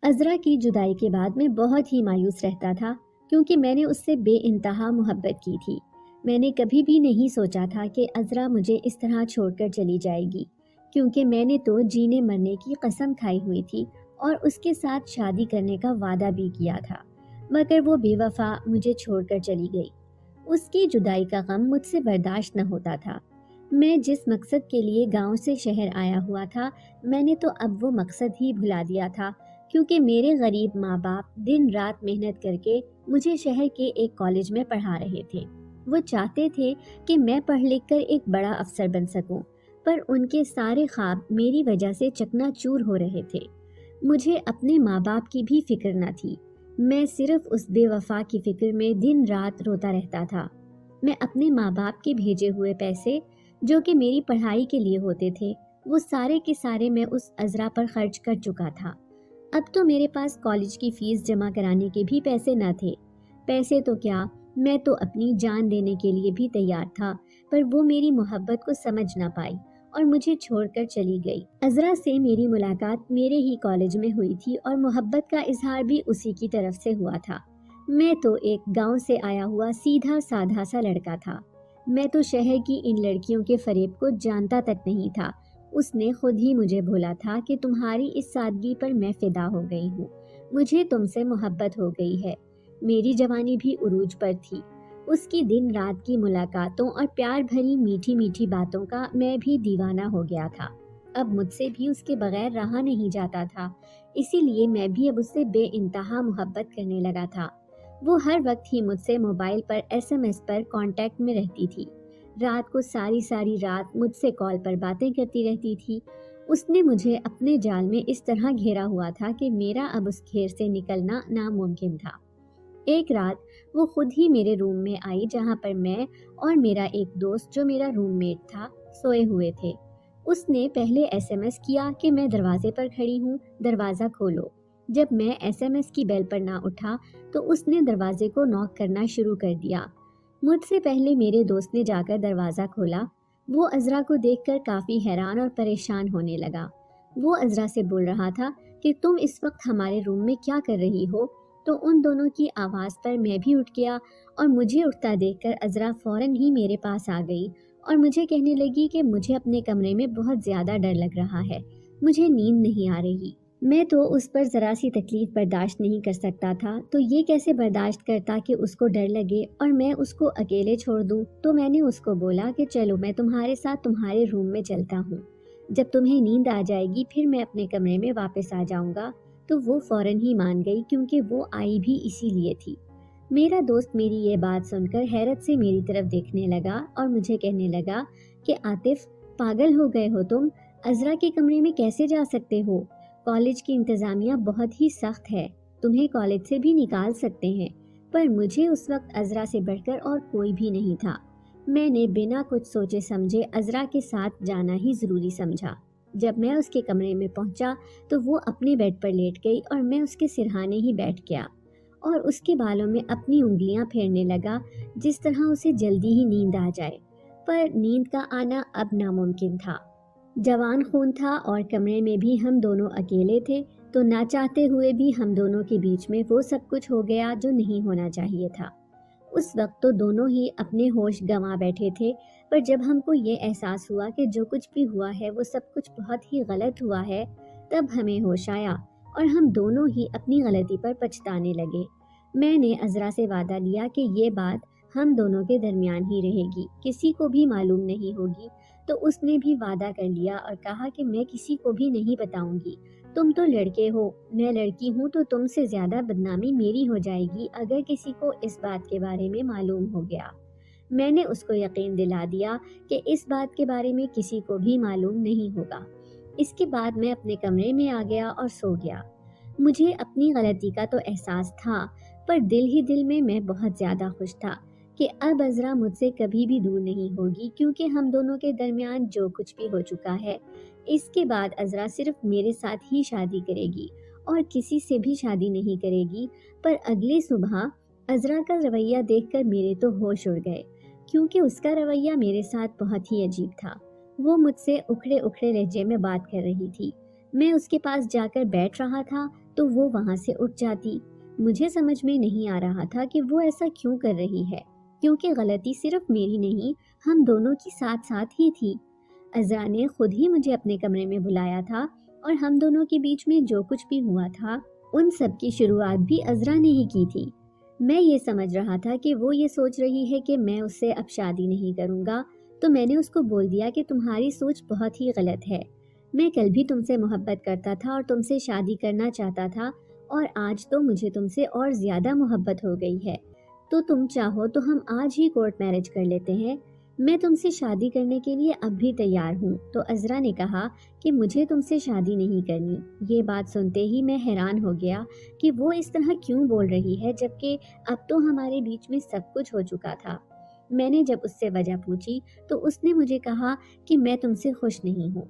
عذرا کی جدائی کے بعد میں بہت ہی مایوس رہتا تھا کیونکہ میں نے اس سے بے انتہا محبت کی تھی۔ میں نے کبھی بھی نہیں سوچا تھا کہ عذرا مجھے اس طرح چھوڑ کر چلی جائے گی، کیونکہ میں نے تو جینے مرنے کی قسم کھائی ہوئی تھی اور اس کے ساتھ شادی کرنے کا وعدہ بھی کیا تھا، مگر وہ بے وفا مجھے چھوڑ کر چلی گئی۔ اس کی جدائی کا غم مجھ سے برداشت نہ ہوتا تھا۔ میں جس مقصد کے لیے گاؤں سے شہر آیا ہوا تھا، میں نے تو اب وہ مقصد ہی بھلا دیا تھا، کیونکہ میرے غریب ماں باپ دن رات محنت کر کے مجھے شہر کے ایک کالج میں پڑھا رہے تھے۔ وہ چاہتے تھے کہ میں پڑھ لکھ کر ایک بڑا افسر بن سکوں، پر ان کے سارے خواب میری وجہ سے چکنا چور ہو رہے تھے۔ مجھے اپنے ماں باپ کی بھی فکر نہ تھی، میں صرف اس بے وفا کی فکر میں دن رات روتا رہتا تھا۔ میں اپنے ماں باپ کے بھیجے ہوئے پیسے جو کہ میری پڑھائی کے لیے ہوتے تھے، وہ سارے کے سارے میں اس عذرا پر خرچ کر چکا تھا۔ اب تو میرے پاس کالج کی فیس جمع کرانے کے بھی پیسے نہ تھے۔ پیسے تو کیا، میں تو اپنی جان دینے کے لیے بھی تیار تھا، پر وہ میری محبت کو سمجھ نہ پائی اور مجھے چھوڑ کر چلی گئی۔ عذرا سے میری ملاقات میرے ہی کالج میں ہوئی تھی اور محبت کا اظہار بھی اسی کی طرف سے ہوا تھا۔ میں تو ایک گاؤں سے آیا ہوا سیدھا سادھا سا لڑکا تھا۔ میں تو شہر کی ان لڑکیوں کے فریب کو جانتا تک نہیں تھا۔ اس نے خود ہی مجھے بولا تھا کہ تمہاری اس سادگی پر میں فدا ہو گئی ہوں، مجھے تم سے محبت ہو گئی ہے۔ میری جوانی بھی عروج پر تھی۔ اس کی دن رات کی ملاقاتوں اور پیار بھری میٹھی میٹھی باتوں کا میں بھی دیوانہ ہو گیا تھا۔ اب مجھ سے بھی اس کے بغیر رہا نہیں جاتا تھا، اسی لیے میں بھی اب اس سے بے انتہا محبت کرنے لگا تھا۔ وہ ہر وقت ہی مجھ سے موبائل پر SMS پر کانٹیکٹ میں رہتی تھی، رات کو ساری رات مجھ سے کال پر باتیں کرتی رہتی تھی۔ اس نے مجھے اپنے جال میں اس طرح گھیرا ہوا تھا کہ میرا اب اس گھیر سے نکلنا ناممکن تھا۔ ایک رات وہ خود ہی میرے روم میں آئی، جہاں پر میں اور میرا ایک دوست جو میرا روم میٹ تھا سوئے ہوئے تھے۔ اس نے پہلے SMS کیا کہ میں دروازے پر کھڑی ہوں، دروازہ کھولو۔ جب میں SMS کی بیل پر نہ اٹھا تو اس نے دروازے کو ناک کرنا شروع کر دیا۔ مجھ سے پہلے میرے دوست نے جا کر دروازہ کھولا۔ وہ عذرا کو دیکھ کر کافی حیران اور پریشان ہونے لگا۔ وہ عذرا سے بول رہا تھا کہ تم اس وقت ہمارے روم میں کیا کر رہی ہو؟ تو ان دونوں کی آواز پر میں بھی اٹھ گیا اور مجھے اٹھتا دیکھ کر عذرا فوراً ہی میرے پاس آ گئی اور مجھے کہنے لگی کہ مجھے اپنے کمرے میں بہت زیادہ ڈر لگ رہا ہے، مجھے نیند نہیں آ رہی۔ میں تو اس پر ذرا سی تکلیف برداشت نہیں کر سکتا تھا، تو یہ کیسے برداشت کرتا کہ اس کو ڈر لگے اور میں اس کو اکیلے چھوڑ دوں؟ تو میں نے اس کو بولا کہ چلو میں تمہارے ساتھ تمہارے روم میں چلتا ہوں، جب تمہیں نیند آ جائے گی پھر میں اپنے کمرے میں واپس آ جاؤں گا۔ تو وہ فوراً ہی مان گئی، کیونکہ وہ آئی بھی اسی لیے تھی۔ میرا دوست میری یہ بات سن کر حیرت سے میری طرف دیکھنے لگا اور مجھے کہنے لگا کہ عاطف، پاگل ہو گئے ہو تم؟ عذرا کے کمرے میں کیسے جا سکتے ہو؟ کالج کی انتظامیہ بہت ہی سخت ہے، تمہیں کالج سے بھی نکال سکتے ہیں۔ پر مجھے اس وقت عذرا سے بڑھ کر اور کوئی بھی نہیں تھا۔ میں نے بنا کچھ سوچے سمجھے عذرا کے ساتھ جانا ہی ضروری سمجھا۔ جب میں اس کے کمرے میں پہنچا تو وہ اپنے بیڈ پر لیٹ گئی اور میں اس کے سرہانے ہی بیٹھ گیا اور اس کے بالوں میں اپنی انگلیاں پھیرنے لگا، جس طرح اسے جلدی ہی نیند آ جائے۔ پر نیند کا آنا اب ناممکن تھا۔ جوان خون تھا اور کمرے میں بھی ہم دونوں اکیلے تھے، تو نہ چاہتے ہوئے بھی ہم دونوں کے بیچ میں وہ سب کچھ ہو گیا جو نہیں ہونا چاہیے تھا۔ اس وقت تو دونوں ہی اپنے ہوش گنوا بیٹھے تھے، پر جب ہم کو یہ احساس ہوا کہ جو کچھ بھی ہوا ہے وہ سب کچھ بہت ہی غلط ہوا ہے، تب ہمیں ہوش آیا اور ہم دونوں ہی اپنی غلطی پر پچھتانے لگے۔ میں نے عذرا سے وعدہ لیا کہ یہ بات ہم دونوں کے درمیان ہی رہے گی، کسی کو بھی معلوم نہیں ہوگی، تو اس نے بھی وعدہ کر لیا اور کہا کہ میں کسی کو بھی نہیں بتاؤں گی۔ تم تو لڑکے ہو، میں لڑکی ہوں، تو تم سے زیادہ بدنامی میری ہو جائے گی اگر کسی کو اس بات کے بارے میں معلوم ہو گیا۔ میں نے اس کو یقین دلا دیا کہ اس بات کے بارے میں کسی کو بھی معلوم نہیں ہوگا۔ اس کے بعد میں اپنے کمرے میں آ گیا اور سو گیا۔ مجھے اپنی غلطی کا تو احساس تھا، پر دل ہی دل میں بہت زیادہ خوش تھا کہ اب عذرا مجھ سے کبھی بھی دور نہیں ہوگی، کیونکہ ہم دونوں کے درمیان جو کچھ بھی ہو چکا ہے، اس کے بعد عذرا صرف میرے ساتھ ہی شادی کرے گی اور کسی سے بھی شادی نہیں کرے گی۔ پر اگلی صبح عذرا کا رویہ دیکھ کر میرے تو ہوش اڑ گئے، کیونکہ اس کا رویہ میرے ساتھ بہت ہی عجیب تھا۔ وہ مجھ سے اکھڑے اکھڑے لہجے میں بات کر رہی تھی۔ میں اس کے پاس جا کر بیٹھ رہا تھا تو وہ وہاں سے اٹھ جاتی۔ مجھے سمجھ میں نہیں آ رہا تھا کہ وہ ایسا کیوں کر رہی ہے، کیونکہ غلطی صرف میری نہیں، ہم دونوں کی ساتھ ساتھ ہی تھی۔ عذرا نے خود ہی مجھے اپنے کمرے میں بلایا تھا اور ہم دونوں کے بیچ میں جو کچھ بھی ہوا تھا ان سب کی شروعات بھی عذرا نے ہی کی تھی۔ میں یہ سمجھ رہا تھا کہ وہ یہ سوچ رہی ہے کہ میں اس سے اب شادی نہیں کروں گا، تو میں نے اس کو بول دیا کہ تمہاری سوچ بہت ہی غلط ہے۔ میں کل بھی تم سے محبت کرتا تھا اور تم سے شادی کرنا چاہتا تھا، اور آج تو مجھے تم سے اور زیادہ محبت ہو گئی ہے۔ تو تم چاہو تو ہم آج ہی کورٹ میرج کر لیتے ہیں، میں تم سے شادی کرنے کے لیے اب بھی تیار ہوں۔ تو عذرا نے کہا کہ مجھے تم سے شادی نہیں کرنی۔ یہ بات سنتے ہی میں حیران ہو گیا کہ وہ اس طرح کیوں بول رہی ہے، جبکہ اب تو ہمارے بیچ میں سب کچھ ہو چکا تھا۔ میں نے جب اس سے وجہ پوچھی تو اس نے مجھے کہا کہ میں تم سے خوش نہیں ہوں،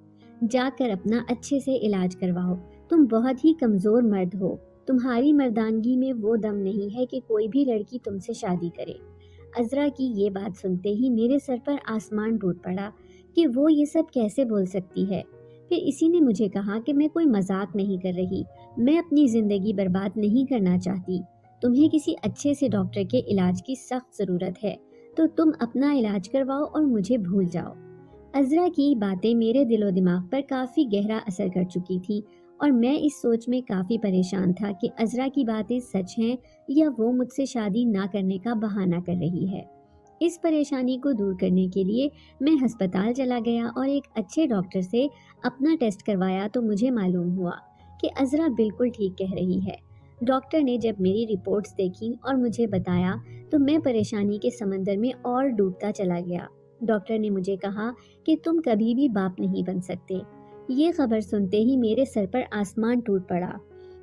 جا کر اپنا اچھے سے علاج کرواؤ، تم بہت ہی کمزور مرد ہو، تمہاری مردانگی میں وہ دم نہیں ہے کہ کوئی بھی لڑکی تم سے شادی کرے۔ عذرا کی یہ بات سنتے ہی میرے سر پر آسمان ٹوٹ پڑا کہ وہ یہ سب کیسے بول سکتی ہے۔ پھر اسی نے مجھے کہا کہ میں کوئی مذاق نہیں کر رہی، میں اپنی زندگی برباد نہیں کرنا چاہتی، تمہیں کسی اچھے سے ڈاکٹر کے علاج کی سخت ضرورت ہے، تو تم اپنا علاج کرواؤ اور مجھے بھول جاؤ۔ عذرا کی باتیں میرے دل و دماغ پر کافی گہرا اثر کر چکی تھی، اور میں اس سوچ میں کافی پریشان تھا کہ عذرا کی باتیں سچ ہیں یا وہ مجھ سے شادی نہ کرنے کا بہانہ کر رہی ہے۔ اس پریشانی کو دور کرنے کے لیے میں ہسپتال چلا گیا اور ایک اچھے ڈاکٹر سے اپنا ٹیسٹ کروایا تو مجھے معلوم ہوا کہ عذرا بالکل ٹھیک کہہ رہی ہے۔ ڈاکٹر نے جب میری رپورٹس دیکھی اور مجھے بتایا تو میں پریشانی کے سمندر میں اور ڈوبتا چلا گیا۔ ڈاکٹر نے مجھے کہا کہ تم کبھی بھی باپ نہیں بن سکتے۔ یہ خبر سنتے ہی میرے سر پر آسمان ٹوٹ پڑا۔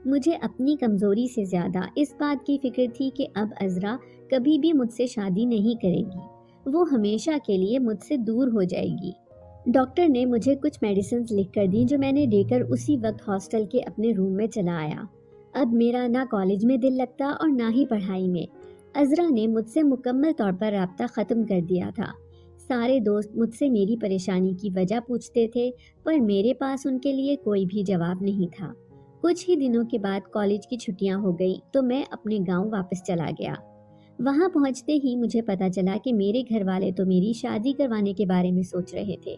مجھے اپنی کمزوری سے زیادہ اس بات کی فکر تھی کہ اب عذرا کبھی بھی مجھ سے شادی نہیں کرے گی، وہ ہمیشہ کے لیے مجھ سے دور ہو جائے گی۔ ڈاکٹر نے مجھے کچھ میڈیسنز لکھ کر دیں جو میں نے لے کر اسی وقت ہاسٹل کے اپنے روم میں چلا آیا۔ اب میرا نہ کالج میں دل لگتا اور نہ ہی پڑھائی میں۔ عذرا نے مجھ سے مکمل طور پر رابطہ ختم کر دیا تھا۔ سارے دوست مجھ سے میری پریشانی کی وجہ پوچھتے تھے، پر میرے پاس ان کے لیے کوئی بھی جواب نہیں تھا۔ کچھ ہی دنوں کے بعد کالج کی چھٹیاں ہو گئی تو میں اپنے گاؤں واپس چلا گیا۔ وہاں پہنچتے ہی مجھے پتا چلا کہ میرے گھر والے تو میری شادی کروانے کے بارے میں سوچ رہے تھے،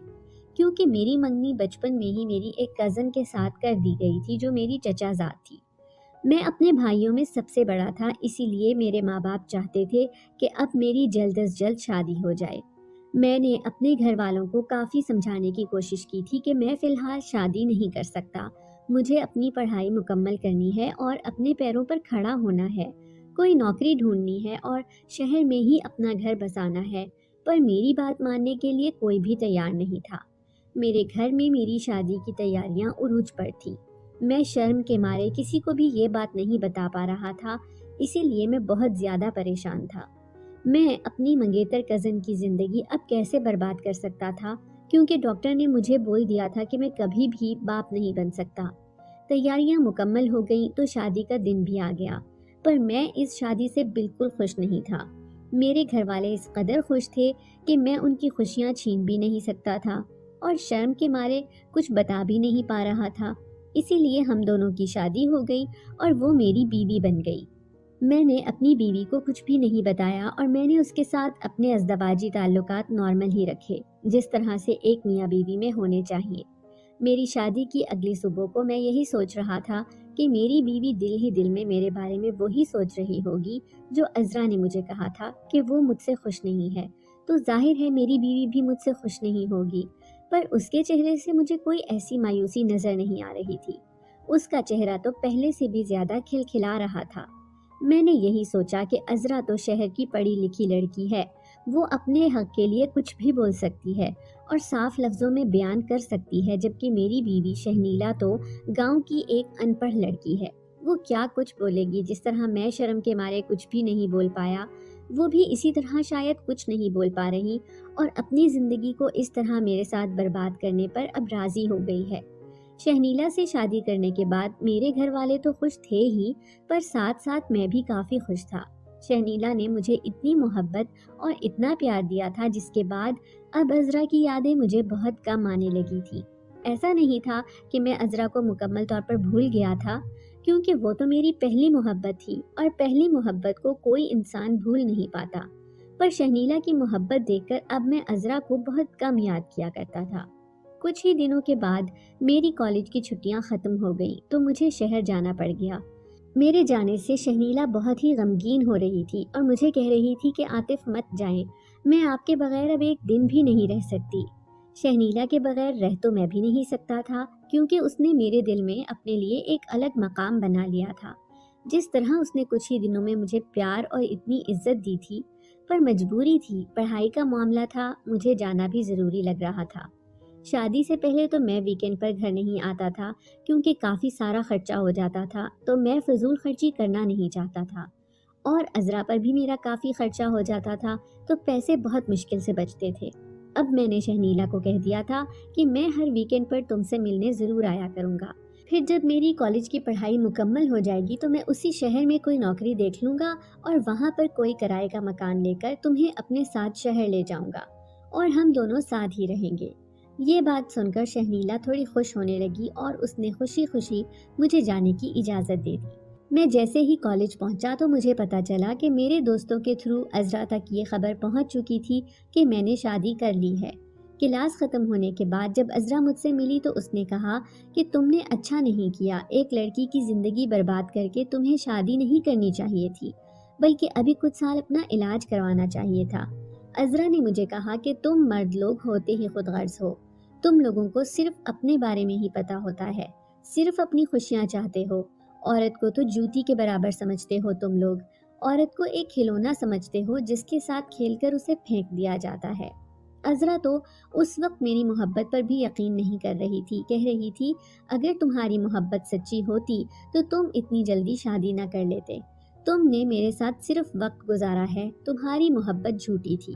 کیونکہ میری منگنی بچپن میں ہی میری ایک کزن کے ساتھ کر دی گئی تھی جو میری چچا زاد تھی۔ میں اپنے بھائیوں میں سب سے بڑا تھا، اسی لیے میرے ماں باپ چاہتے تھے کہ اب میری جلد از جلد شادی ہو جائے۔ میں نے اپنے گھر والوں کو کافی سمجھانے کی کوشش کی تھی کہ میں فی الحال شادی نہیں کر سکتا، مجھے اپنی پڑھائی مکمل کرنی ہے اور اپنے پیروں پر کھڑا ہونا ہے، کوئی نوکری ڈھونڈنی ہے اور شہر میں ہی اپنا گھر بسانا ہے، پر میری بات ماننے کے لیے کوئی بھی تیار نہیں تھا۔ میرے گھر میں میری شادی کی تیاریاں عروج پر تھیں۔ میں شرم کے مارے کسی کو بھی یہ بات نہیں بتا پا رہا تھا، اسی لیے میں بہت زیادہ پریشان تھا۔ میں اپنی منگیتر کزن کی زندگی اب کیسے برباد کر سکتا تھا، کیونکہ ڈاکٹر نے مجھے بول دیا تھا کہ میں کبھی بھی باپ نہیں بن سکتا۔ تیاریاں مکمل ہو گئیں تو شادی کا دن بھی آ گیا، پر میں اس شادی سے بالکل خوش نہیں تھا۔ میرے گھر والے اس قدر خوش تھے کہ میں ان کی خوشیاں چھین بھی نہیں سکتا تھا، اور شرم کے مارے کچھ بتا بھی نہیں پا رہا تھا، اسی لیے ہم دونوں کی شادی ہو گئی اور وہ میری بیوی بن گئی۔ میں نے اپنی بیوی کو کچھ بھی نہیں بتایا اور میں نے اس کے ساتھ اپنے ازدواجی تعلقات نارمل ہی رکھے، جس طرح سے ایک میاں بیوی میں ہونے چاہیے۔ میری شادی کی اگلی صبح کو میں یہی سوچ رہا تھا کہ میری بیوی دل ہی دل میں میرے بارے میں وہی سوچ رہی ہوگی جو عذرا نے مجھے کہا تھا کہ وہ مجھ سے خوش نہیں ہے، تو ظاہر ہے میری بیوی بھی مجھ سے خوش نہیں ہوگی۔ پر اس کے چہرے سے مجھے کوئی ایسی مایوسی نظر نہیں آ رہی تھی، اس کا چہرہ تو پہلے سے بھی زیادہ کھلکھلا رہا تھا۔ میں نے یہی سوچا کہ عذرا تو شہر کی پڑھی لکھی لڑکی ہے، وہ اپنے حق کے لیے کچھ بھی بول سکتی ہے اور صاف لفظوں میں بیان کر سکتی ہے، جبکہ میری بیوی شہنیلا تو گاؤں کی ایک ان پڑھ لڑکی ہے، وہ کیا کچھ بولے گی۔ جس طرح میں شرم کے مارے کچھ بھی نہیں بول پایا، وہ بھی اسی طرح شاید کچھ نہیں بول پا رہی، اور اپنی زندگی کو اس طرح میرے ساتھ برباد کرنے پر اب راضی ہو گئی ہے۔ شہنیلا سے شادی کرنے کے بعد میرے گھر والے تو خوش تھے ہی، پر ساتھ ساتھ میں بھی کافی خوش تھا۔ شہنیلا نے مجھے اتنی محبت اور اتنا پیار دیا تھا، جس کے بعد اب عذرا کی یادیں مجھے بہت کم آنے لگی تھی۔ ایسا نہیں تھا کہ میں عذرا کو مکمل طور پر بھول گیا تھا، کیونکہ وہ تو میری پہلی محبت تھی اور پہلی محبت کو کوئی انسان بھول نہیں پاتا۔ پر شہنیلا کی محبت دیکھ کر اب میں عذرا کو بہت کم یاد کیا کرتا تھا۔ کچھ ہی دنوں کے بعد میری کالج کی چھٹیاں ختم ہو گئیں تو مجھے شہر جانا پڑ گیا۔ میرے جانے سے شہنیلا بہت ہی غمگین ہو رہی تھی اور مجھے کہہ رہی تھی کہ عاطف مت جائیں، میں آپ کے بغیر اب ایک دن بھی نہیں رہ سکتی۔ شہنیلا کے بغیر رہ تو میں بھی نہیں سکتا تھا، کیونکہ اس نے میرے دل میں اپنے لیے ایک الگ مقام بنا لیا تھا۔ جس طرح اس نے کچھ ہی دنوں میں مجھے پیار اور اتنی عزت دی تھی، پر مجبوری تھی، پڑھائی کا معاملہ تھا، مجھے جانا بھی ضروری لگ رہا تھا۔ شادی سے پہلے تو میں ویکینڈ پر گھر نہیں آتا تھا، کیونکہ کافی سارا خرچہ ہو جاتا تھا، تو میں فضول خرچی کرنا نہیں چاہتا تھا، اور عذرا پر بھی میرا کافی خرچہ ہو جاتا تھا، تو پیسے بہت مشکل سے بچتے تھے۔ اب میں نے شہنیلا کو کہہ دیا تھا کہ میں ہر ویکینڈ پر تم سے ملنے ضرور آیا کروں گا۔ پھر جب میری کالج کی پڑھائی مکمل ہو جائے گی تو میں اسی شہر میں کوئی نوکری دیکھ لوں گا اور وہاں پر کوئی کرائے کا مکان لے کر تمہیں اپنے ساتھ شہر لے جاؤں گا اور ہم دونوں ساتھ ہی رہیں گے۔ یہ بات سن کر شہنیلا تھوڑی خوش ہونے لگی اور اس نے خوشی خوشی مجھے جانے کی اجازت دے دی۔ میں جیسے ہی کالج پہنچا تو مجھے پتا چلا کہ میرے دوستوں کے تھرو عذرا تک یہ خبر پہنچ چکی تھی کہ میں نے شادی کر لی ہے۔ کلاس ختم ہونے کے بعد جب عذرا مجھ سے ملی تو اس نے کہا کہ تم نے اچھا نہیں کیا، ایک لڑکی کی زندگی برباد کر کے تمہیں شادی نہیں کرنی چاہیے تھی، بلکہ ابھی کچھ سال اپنا علاج کروانا چاہیے تھا۔ عذرا نے مجھے کہا کہ تم مرد لوگ ہوتے ہی خود غرض ہو، تم لوگوں کو صرف اپنے بارے میں ہی پتا ہوتا ہے، صرف اپنی خوشیاں چاہتے ہو۔ عورت کو تو جوتی کے برابر سمجھتے ہو تم لوگ، عورت کو ایک کھلونا سمجھتے ہو جس کے ساتھ کھیل کر اسے پھینک دیا جاتا ہے۔ عذرا تو اس وقت میری محبت پر بھی یقین نہیں کر رہی تھی، کہہ رہی تھی اگر تمہاری محبت سچی ہوتی تو تم اتنی جلدی شادی نہ کر لیتے، تم نے میرے ساتھ صرف وقت گزارا ہے، تمہاری محبت جھوٹی تھی۔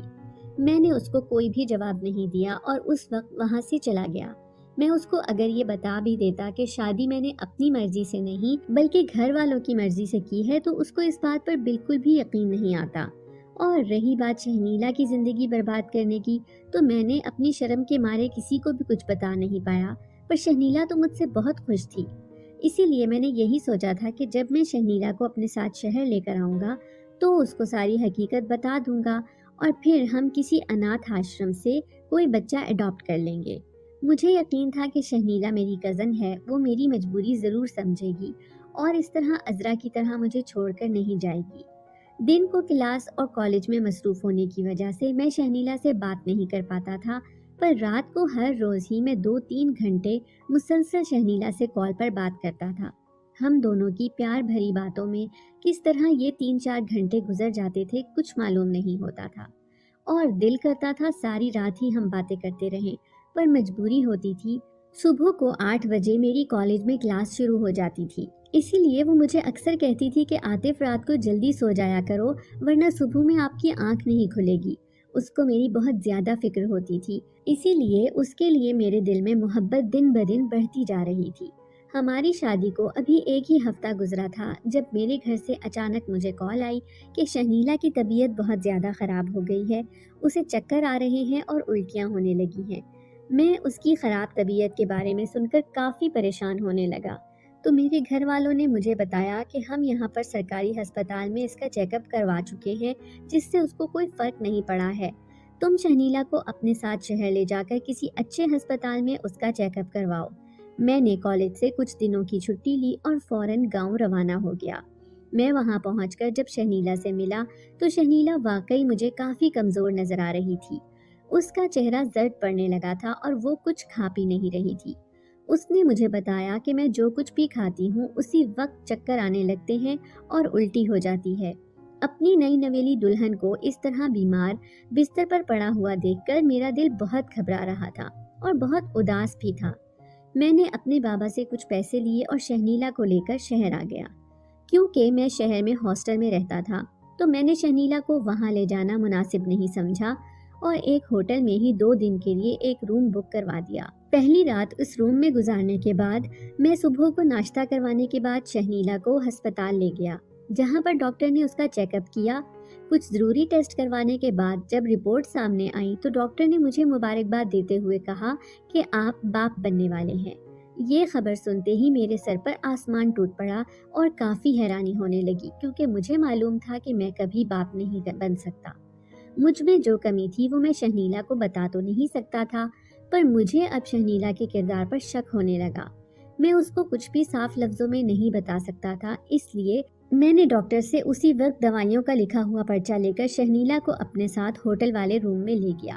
میں نے اس کو کوئی بھی جواب نہیں دیا اور اس وقت وہاں سے چلا گیا۔ میں اس کو اگر یہ بتا بھی دیتا کہ شادی میں نے اپنی مرضی سے نہیں بلکہ گھر والوں کی مرضی سے کی ہے تو اس کو اس بات پر بالکل بھی یقین نہیں آتا۔ اور رہی بات شہنیلا کی زندگی برباد کرنے کی، تو میں نے اپنی شرم کے مارے کسی کو بھی کچھ بتا نہیں پایا، پر شہنیلا تو مجھ سے بہت خوش تھی۔ اسی لیے میں نے یہی سوچا تھا کہ جب میں شہنیلا کو اپنے ساتھ شہر لے کر آؤں گا تو اس کو ساری حقیقت بتا دوں گا اور پھر ہم کسی اناتھ آشرم سے کوئی بچہ اڈاپٹ کر لیں گے۔ مجھے یقین تھا کہ شہنیلا میری کزن ہے، وہ میری مجبوری ضرور سمجھے گی اور اس طرح عذرا کی طرح مجھے چھوڑ کر نہیں جائے گی۔ دن کو کلاس اور کالج میں مصروف ہونے کی وجہ سے میں شہنیلا سے بات نہیں کر پاتا تھا، پر رات کو ہر روز ہی میں 2-3 گھنٹے مسلسل شہنیلا سے کال پر بات کرتا تھا۔ ہم دونوں کی پیار بھری باتوں میں کس طرح یہ 3-4 گھنٹے گزر جاتے تھے کچھ معلوم نہیں ہوتا تھا، اور دل کرتا تھا ساری رات ہی ہم باتیں کرتے رہیں، پر مجبوری ہوتی تھی۔ صبح کو 8 بجے میری کالج میں کلاس شروع ہو جاتی تھی، اسی لیے وہ مجھے اکثر کہتی تھی کہ عاطف رات کو جلدی سو جایا کرو ورنہ صبح میں آپ کی آنکھ نہیں کھلے گی۔ اس کو میری بہت زیادہ فکر ہوتی تھی، اسی لیے اس کے لیے میرے دل میں محبت دن بدن بڑھتی جا رہی تھی۔ ہماری شادی کو ابھی ایک ہی ہفتہ گزرا تھا جب میرے گھر سے اچانک مجھے کال آئی کہ شہنیلا کی طبیعت بہت زیادہ خراب ہو گئی ہے، اسے چکر آ رہے ہیں اور الٹیاں ہونے لگی ہیں۔ میں اس کی خراب طبیعت کے بارے میں سن کر کافی پریشان ہونے لگا، تو میرے گھر والوں نے مجھے بتایا کہ ہم یہاں پر سرکاری ہسپتال میں اس کا چیک اپ کروا چکے ہیں جس سے اس کو کوئی فرق نہیں پڑا ہے، تم شہنیلا کو اپنے ساتھ شہر لے جا کر کسی اچھے ہسپتال میں اس کا چیک اپ کرواؤ۔ میں نے کالج سے کچھ دنوں کی چھٹی لی اور فوراً گاؤں روانہ ہو گیا۔ میں وہاں پہنچ کر جب شہنیلا سے ملا تو شہنیلا واقعی مجھے کافی کمزور نظر آ رہی تھی، اس کا چہرہ زرد پڑنے لگا تھا اور وہ کچھ کھا پی نہیں رہی تھی۔ اس نے مجھے بتایا کہ میں جو کچھ بھی کھاتی ہوں اسی وقت چکر آنے لگتے ہیں اور الٹی ہو جاتی ہے۔ اپنی نئی نویلی دلہن کو اس طرح بیمار بستر پر پڑا ہوا دیکھ کر میرا دل بہت گھبرا رہا تھا اور بہت اداس بھی تھا۔ میں نے اپنے بابا سے کچھ پیسے لیے اور شہنیلا کو لے کر شہر آ گیا۔ کیونکہ میں شہر میں ہاسٹل میں رہتا تھا تو میں نے شہنیلا کو وہاں لے جانا مناسب نہیں سمجھا اور ایک ہوٹل میں ہی 2 دن کے لیے ایک روم بک کروا دیا۔ پہلی رات اس روم میں گزارنے کے بعد میں صبح کو ناشتہ کروانے کے بعد شہنیلا کو ہسپتال لے گیا، جہاں پر ڈاکٹر نے اس کا چیک اپ کیا۔ کچھ ضروری ٹیسٹ کروانے کے بعد جب رپورٹ سامنے آئی تو ڈاکٹر نے مجھے مبارکباد دیتے ہوئے کہا کہ آپ باپ بننے والے ہیں۔ یہ خبر سنتے ہی میرے سر پر آسمان ٹوٹ پڑا اور کافی حیرانی ہونے لگی، کیونکہ مجھے معلوم تھا کہ میں کبھی باپ نہیں بن سکتا۔ مجھ میں جو کمی تھی وہ میں شہنیلا کو بتا تو نہیں سکتا تھا، پر مجھے اب شہنیلا کے کردار پر شک ہونے لگا۔ میں اس کو کچھ بھی صاف لفظوں میں نہیں بتا سکتا تھا، اس لیے میں نے ڈاکٹر سے اسی وقت دوائیوں کا لکھا ہوا پرچہ لے کر شہنیلا کو اپنے ساتھ ہوٹل والے روم میں لے گیا۔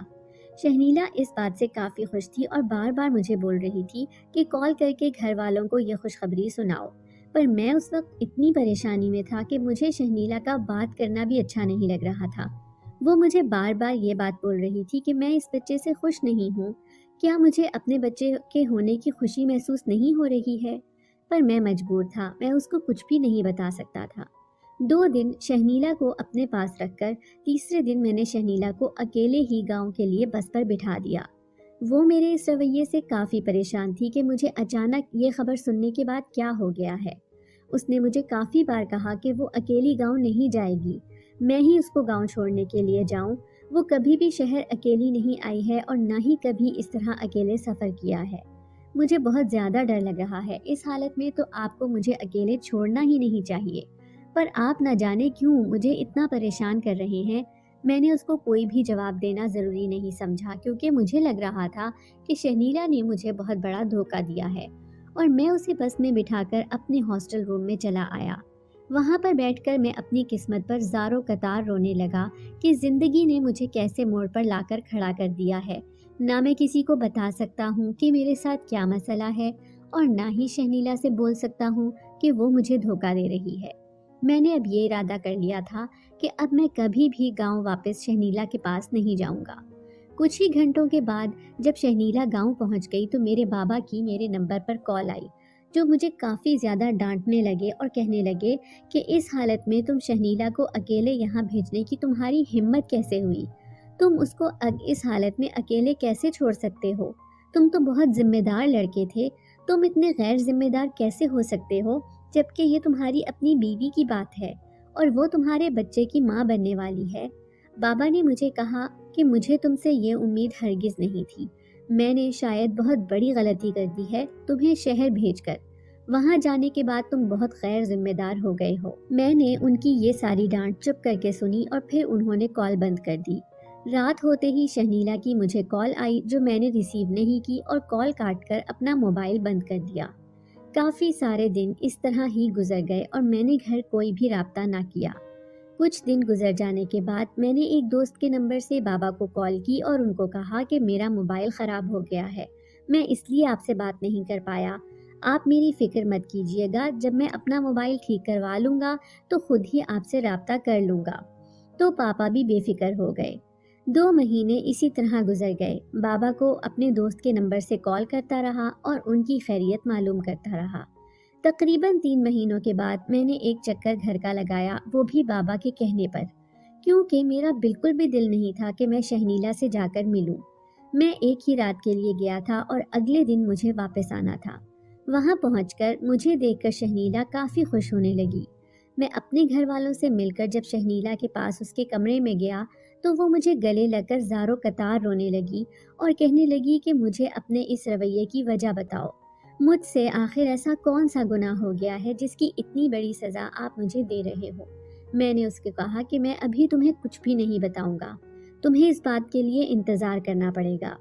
شہنیلا اس بات سے کافی خوش تھی اور بار بار مجھے بول رہی تھی کہ کال کر کے گھر والوں کو یہ خوشخبری سناؤ، پر میں اس وقت اتنی پریشانی میں تھا کہ مجھے شہنیلا کا بات کرنا بھی اچھا نہیں لگ رہا تھا۔ وہ مجھے بار بار یہ بات بول رہی تھی کہ میں اس بچے سے خوش نہیں ہوں، کیا مجھے اپنے بچے کے ہونے کی خوشی محسوس نہیں ہو رہی ہے؟ پر میں مجبور تھا، میں اس کو کچھ بھی نہیں بتا سکتا تھا۔ 2 دن شہنیلا کو اپنے پاس رکھ کر تیسرے دن میں نے شہنیلا کو اکیلے ہی گاؤں کے لیے بس پر بٹھا دیا۔ وہ میرے اس رویے سے کافی پریشان تھی کہ مجھے اچانک یہ خبر سننے کے بعد کیا ہو گیا ہے۔ اس نے مجھے کافی بار کہا کہ وہ اکیلی گاؤں نہیں جائے گی، میں ہی اس کو گاؤں چھوڑنے کے لیے جاؤں۔ وہ کبھی بھی شہر اکیلی نہیں آئی ہے اور نہ ہی کبھی اس طرح اکیلے سفر کیا ہے۔ مجھے بہت زیادہ ڈر لگ رہا ہے، اس حالت میں تو آپ کو مجھے اکیلے چھوڑنا ہی نہیں چاہیے، پر آپ نہ جانے کیوں مجھے اتنا پریشان کر رہے ہیں۔ میں نے اس کو کوئی بھی جواب دینا ضروری نہیں سمجھا، کیونکہ مجھے لگ رہا تھا کہ شہنیلا نے مجھے بہت بڑا دھوکہ دیا ہے، اور میں اسے بس میں بٹھا کر اپنے ہاسٹل روم میں چلا آیا۔ وہاں پر بیٹھ کر میں اپنی قسمت پر زاروں قطار رونے لگا کہ زندگی نے مجھے کیسے موڑ پر لا کر کھڑا کر دیا ہے۔ نہ میں کسی کو بتا سکتا ہوں کہ میرے ساتھ کیا مسئلہ ہے، اور نہ ہی شہنیلا سے بول سکتا ہوں کہ وہ مجھے دھوکہ دے رہی ہے۔ میں نے اب یہ ارادہ کر لیا تھا کہ اب میں کبھی بھی گاؤں واپس شہنیلا کے پاس نہیں جاؤں گا۔ کچھ ہی گھنٹوں کے بعد جب شہنیلا گاؤں پہنچ گئی تو میرے بابا کی میرے نمبر پر کال آئی، جو مجھے کافی زیادہ ڈانٹنے لگے اور کہنے لگے کہ اس حالت میں تم شہنیلا کو اکیلے یہاں بھیجنے کی تمہاری ہمت کیسے ہوئی؟ تم اس کو اس حالت میں اکیلے کیسے چھوڑ سکتے ہو؟ تم تو بہت ذمہ دار لڑکے تھے، تم اتنے غیر ذمہ دار کیسے ہو سکتے ہو، جبکہ یہ تمہاری اپنی بیوی کی بات ہے اور وہ تمہارے بچے کی ماں بننے والی ہے۔ بابا نے مجھے کہا کہ مجھے تم سے یہ امید ہرگز نہیں تھی، میں نے شاید بہت بڑی غلطی کر دی ہے تمہیں شہر بھیج کر، وہاں جانے کے بعد تم بہت غیر ذمہ دار ہو گئے ہو۔ میں نے ان کی یہ ساری ڈانٹ چپ کر کے سنی اور پھر انہوں نے کال بند کر دی۔ رات ہوتے ہی شہنیلا کی مجھے کال آئی، جو میں نے ریسیو نہیں کی اور کال کاٹ کر اپنا موبائل بند کر دیا۔ کافی سارے دن اس طرح ہی گزر گئے اور میں نے گھر کوئی بھی رابطہ نہ کیا۔ کچھ دن گزر جانے کے بعد میں نے ایک دوست کے نمبر سے بابا کو کال کی اور ان کو کہا کہ میرا موبائل خراب ہو گیا ہے، میں اس لیے آپ سے بات نہیں کر پایا۔ آپ میری فکر مت کیجیے گا، جب میں اپنا موبائل ٹھیک کروا لوں گا تو خود ہی آپ سے رابطہ کر لوں گا۔ تو پاپا بھی بے فکر ہو گئے۔ 2 مہینے اسی طرح گزر گئے۔ بابا کو اپنے دوست کے نمبر سے کال کرتا رہا اور ان کی خیریت معلوم کرتا رہا۔ تقریباً 3 مہینوں کے بعد میں نے ایک چکر گھر کا لگایا، وہ بھی بابا کے کہنے پر، کیونکہ میرا بالکل بھی دل نہیں تھا کہ میں شہنیلا سے جا کر ملوں۔ میں ایک ہی رات کے لیے گیا تھا اور اگلے دن مجھے واپس آنا تھا۔ وہاں پہنچ کر مجھے دیکھ کر شہنیلا کافی خوش ہونے لگی۔ میں اپنے گھر والوں سے مل کر جب شہنیلا کے پاس اس کے کمرے میں گیا تو وہ مجھے گلے لگ کر زاروں قطار رونے لگی اور کہنے لگی کہ مجھے اپنے اس رویے کی وجہ بتاؤ، مجھ سے آخر ایسا کون سا گناہ ہو گیا ہے جس کی اتنی بڑی سزا آپ مجھے دے رہے ہو۔ میں نے اس کو کہا کہ میں ابھی تمہیں کچھ بھی نہیں بتاؤں گا، تمہیں اس بات کے لیے انتظار کرنا پڑے گا۔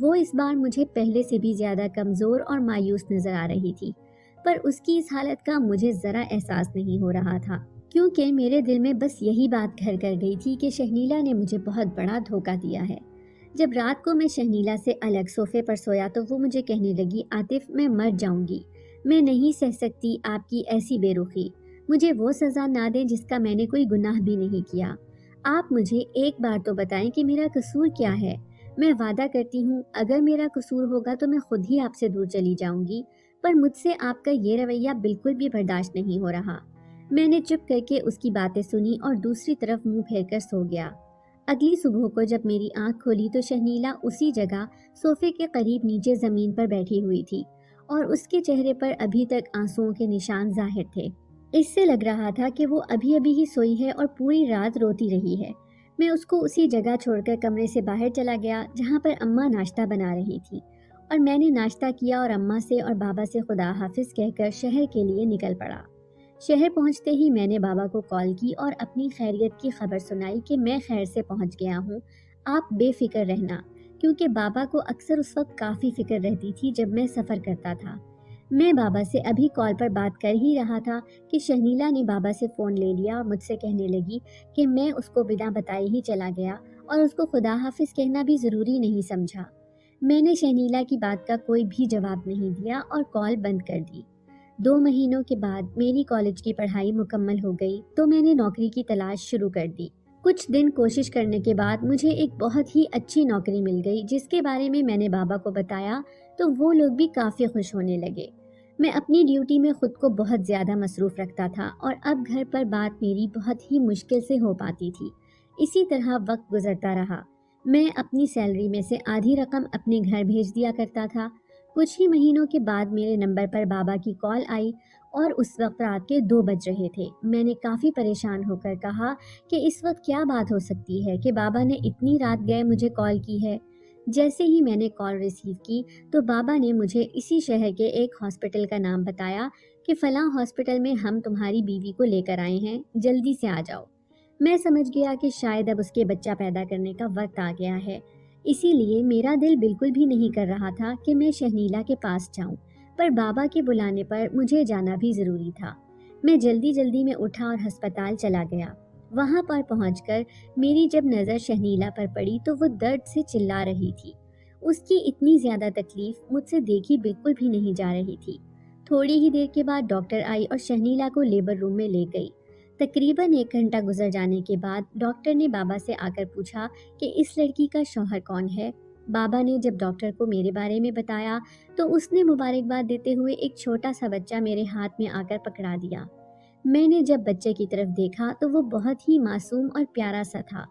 وہ اس بار مجھے پہلے سے بھی زیادہ کمزور اور مایوس نظر آ رہی تھی، پر اس کی اس حالت کا مجھے ذرا احساس نہیں ہو رہا تھا، کیونکہ میرے دل میں بس یہی بات گھر کر گئی تھی کہ شہنیلا نے مجھے بہت بڑا دھوکہ دیا ہے۔ جب رات کو میں شہنیلا سے الگ صوفے پر سویا تو وہ مجھے کہنے لگی، عاطف میں مر جاؤں گی، میں نہیں سہ سکتی آپ کی ایسی بے رخی، مجھے وہ سزا نہ دیں جس کا میں نے کوئی گناہ بھی نہیں کیا۔ آپ مجھے ایک بار تو بتائیں کہ میرا قصور کیا ہے، میں وعدہ کرتی ہوں اگر میرا قصور ہوگا تو میں خود ہی آپ سے دور چلی جاؤں گی، پر مجھ سے آپ کا یہ رویہ بالکل بھی برداشت نہیں ہو رہا۔ میں نے چپ کر کے اس کی باتیں سنی اور دوسری طرف منہ پھیر کر سو گیا۔ اگلی صبح کو جب میری آنکھ کھولی تو شہنیلا اسی جگہ صوفے کے قریب نیچے زمین پر بیٹھی ہوئی تھی اور اس کے چہرے پر ابھی تک آنسوؤں کے نشان ظاہر تھے۔ اس سے لگ رہا تھا کہ وہ ابھی ابھی ہی سوئی ہے اور پوری رات روتی رہی ہے۔ میں اس کو اسی جگہ چھوڑ کر کمرے سے باہر چلا گیا جہاں پر اماں ناشتہ بنا رہی تھی اور میں نے ناشتہ کیا اور اماں سے اور بابا سے خدا حافظ کہہ کر شہر کے لیے نکل پڑا۔ شہر پہنچتے ہی میں نے بابا کو کال کی اور اپنی خیریت کی خبر سنائی کہ میں خیر سے پہنچ گیا ہوں، آپ بے فکر رہنا، کیونکہ بابا کو اکثر اس وقت کافی فکر رہتی تھی جب میں سفر کرتا تھا۔ میں بابا سے ابھی کال پر بات کر ہی رہا تھا کہ شہنیلا نے بابا سے فون لے لیا اور مجھ سے کہنے لگی کہ میں اس کو بنا بتائے ہی چلا گیا اور اس کو خدا حافظ کہنا بھی ضروری نہیں سمجھا۔ میں نے شہنیلا کی بات کا کوئی بھی جواب نہیں دیا اور کال بند کر دی۔ 2 مہینوں کے بعد میری کالج کی پڑھائی مکمل ہو گئی تو میں نے نوکری کی تلاش شروع کر دی۔ کچھ دن کوشش کرنے کے بعد مجھے ایک بہت ہی اچھی نوکری مل گئی، جس کے بارے میں نے بابا کو بتایا تو وہ لوگ بھی کافی خوش ہونے لگے۔ میں اپنی ڈیوٹی میں خود کو بہت زیادہ مصروف رکھتا تھا اور اب گھر پر بات میری بہت ہی مشکل سے ہو پاتی تھی۔ اسی طرح وقت گزرتا رہا۔ میں اپنی سیلری میں سے آدھی رقم اپنے گھر بھیج دیا کرتا تھا۔ کچھ ہی مہینوں کے بعد میرے نمبر پر بابا کی کال آئی اور اس وقت رات کے 2 بج رہے تھے۔ میں نے کافی پریشان ہو کر کہا کہ اس وقت کیا بات ہو سکتی ہے کہ بابا نے اتنی رات گئے مجھے کال کی ہے۔ جیسے ہی میں نے کال ریسیو کی تو بابا نے مجھے اسی شہر کے ایک ہاسپٹل کا نام بتایا کہ فلاں ہاسپٹل میں ہم تمہاری بیوی کو لے کر آئے ہیں، جلدی سے آ جاؤ۔ میں سمجھ گیا کہ شاید اب اس کے بچہ پیدا کرنے کا وقت آ گیا ہے، اسی لیے میرا دل بالکل بھی نہیں کر رہا تھا کہ میں شہنیلا کے پاس جاؤں، پر بابا کے بلانے پر مجھے جانا بھی ضروری تھا۔ میں جلدی میں اٹھا اور ہسپتال چلا گیا۔ وہاں پر پہنچ کر میری جب نظر شہنیلا پر پڑی تو وہ درد سے چلا رہی تھی۔ اس کی اتنی زیادہ تکلیف مجھ سے دیکھی بالکل بھی نہیں جا رہی تھی۔ تھوڑی ہی دیر کے بعد ڈاکٹر آئی اور شہنیلا کو لیبر روم میں لے گئی۔ تقریباً 1 گھنٹہ گزر جانے کے بعد ڈاکٹر نے بابا سے آ کر پوچھا کہ اس لڑکی کا شوہر کون ہے۔ بابا نے جب ڈاکٹر کو میرے بارے میں بتایا تو اس نے مبارکباد دیتے ہوئے ایک چھوٹا سا بچہ میرے ہاتھ میں آ کر پکڑا دیا۔ میں نے جب بچے کی طرف دیکھا تو وہ بہت ہی معصوم اور پیارا سا تھا۔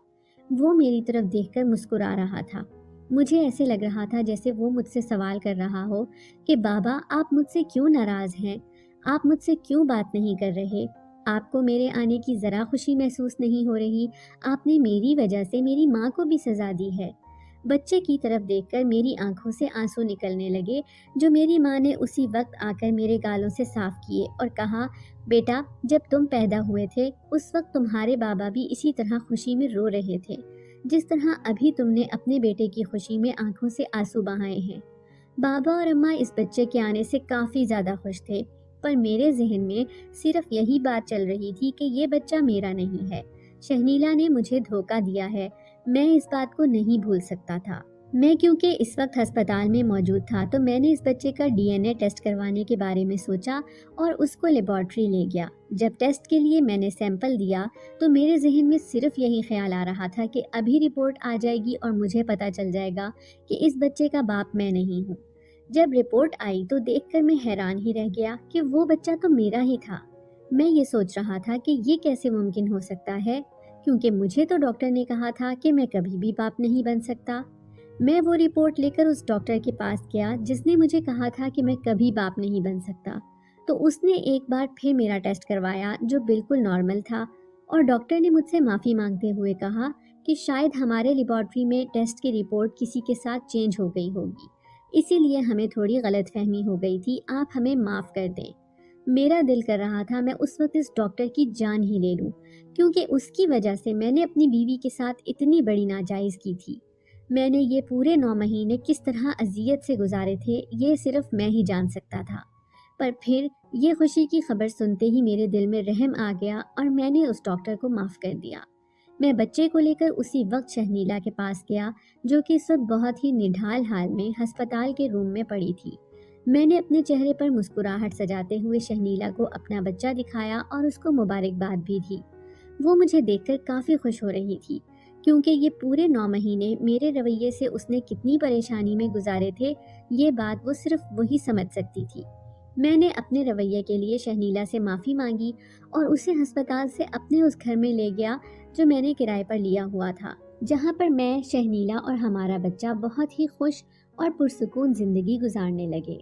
وہ میری طرف دیکھ کر مسکرا رہا تھا۔ مجھے ایسے لگ رہا تھا جیسے وہ مجھ سے سوال کر رہا ہو کہ بابا آپ مجھ سے کیوں ناراض ہیں؟ آپ مجھ سے کیوں بات نہیں کر رہے؟ آپ کو میرے آنے کی ذرا خوشی محسوس نہیں ہو رہی؟ آپ نے میری وجہ سے میری ماں کو بھی سزا دی ہے۔ بچے کی طرف دیکھ کر میری آنکھوں سے آنسو نکلنے لگے، جو میری ماں نے اسی وقت آ کر میرے گالوں سے صاف کیے اور کہا، بیٹا جب تم پیدا ہوئے تھے اس وقت تمہارے بابا بھی اسی طرح خوشی میں رو رہے تھے جس طرح ابھی تم نے اپنے بیٹے کی خوشی میں آنکھوں سے آنسو بہائے ہیں۔ بابا اور اماں اس بچے کے آنے سے کافی زیادہ خوش تھے، پر میرے ذہن میں صرف یہی بات چل رہی تھی کہ یہ بچہ میرا نہیں ہے، شہنیلا نے مجھے دھوکہ دیا ہے۔ میں اس بات کو نہیں بھول سکتا تھا۔ میں کیونکہ اس وقت ہسپتال میں موجود تھا تو میں نے اس بچے کا DNA ٹیسٹ کروانے کے بارے میں سوچا اور اس کو لیبارٹری لے گیا۔ جب ٹیسٹ کے لیے میں نے سیمپل دیا تو میرے ذہن میں صرف یہی خیال آ رہا تھا کہ ابھی رپورٹ آ جائے گی اور مجھے پتہ چل جائے گا کہ اس بچے کا باپ میں نہیں ہوں۔ جب رپورٹ آئی تو دیکھ کر میں حیران ہی رہ گیا کہ وہ بچہ تو میرا ہی تھا۔ میں یہ سوچ رہا تھا کہ یہ کیسے ممکن ہو سکتا ہے، کیونکہ مجھے تو ڈاکٹر نے کہا تھا کہ میں کبھی بھی باپ نہیں بن سکتا۔ میں وہ رپورٹ لے کر اس ڈاکٹر کے پاس گیا جس نے مجھے کہا تھا کہ میں کبھی باپ نہیں بن سکتا، تو اس نے ایک بار پھر میرا ٹیسٹ کروایا جو بالکل نارمل تھا، اور ڈاکٹر نے مجھ سے معافی مانگتے ہوئے کہا کہ شاید ہمارے لیبارٹری میں ٹیسٹ کی رپورٹ کسی کے ساتھ چینج ہو گئی ہوگی، اسی لیے ہمیں تھوڑی غلط فہمی ہو گئی تھی، آپ ہمیں معاف کر دیں۔ میرا دل کر رہا تھا میں اس وقت اس ڈاکٹر کی جان ہی لے لوں، کیونکہ اس کی وجہ سے میں نے اپنی بیوی کے ساتھ اتنی بڑی ناجائز کی تھی۔ میں نے یہ پورے 9 مہینے کس طرح اذیت سے گزارے تھے یہ صرف میں ہی جان سکتا تھا، پر پھر یہ خوشی کی خبر سنتے ہی میرے دل میں رحم آ گیا اور میں نے اس ڈاکٹر کو معاف کر دیا۔ میں بچے کو لے کر اسی وقت شہنیلا کے پاس گیا، جو کہ اس وقت بہت ہی نڈھال حال میں ہسپتال کے روم میں پڑی تھی۔ میں نے اپنے چہرے پر مسکراہٹ سجاتے ہوئے شہنیلا کو اپنا بچہ دکھایا اور اس کو مبارکباد بھی دی۔ وہ مجھے دیکھ کر کافی خوش ہو رہی تھی، کیونکہ یہ پورے 9 مہینے میرے رویے سے اس نے کتنی پریشانی میں گزارے تھے یہ بات وہ صرف وہی سمجھ سکتی تھی۔ میں نے اپنے رویے کے لیے شہنیلا سے معافی مانگی اور اسے ہسپتال سے اپنے اس گھر میں لے گیا جو میں نے کرائے پر لیا ہوا تھا، جہاں پر میں، شہنیلا اور ہمارا بچہ بہت ہی خوش اور پرسکون زندگی گزارنے لگے۔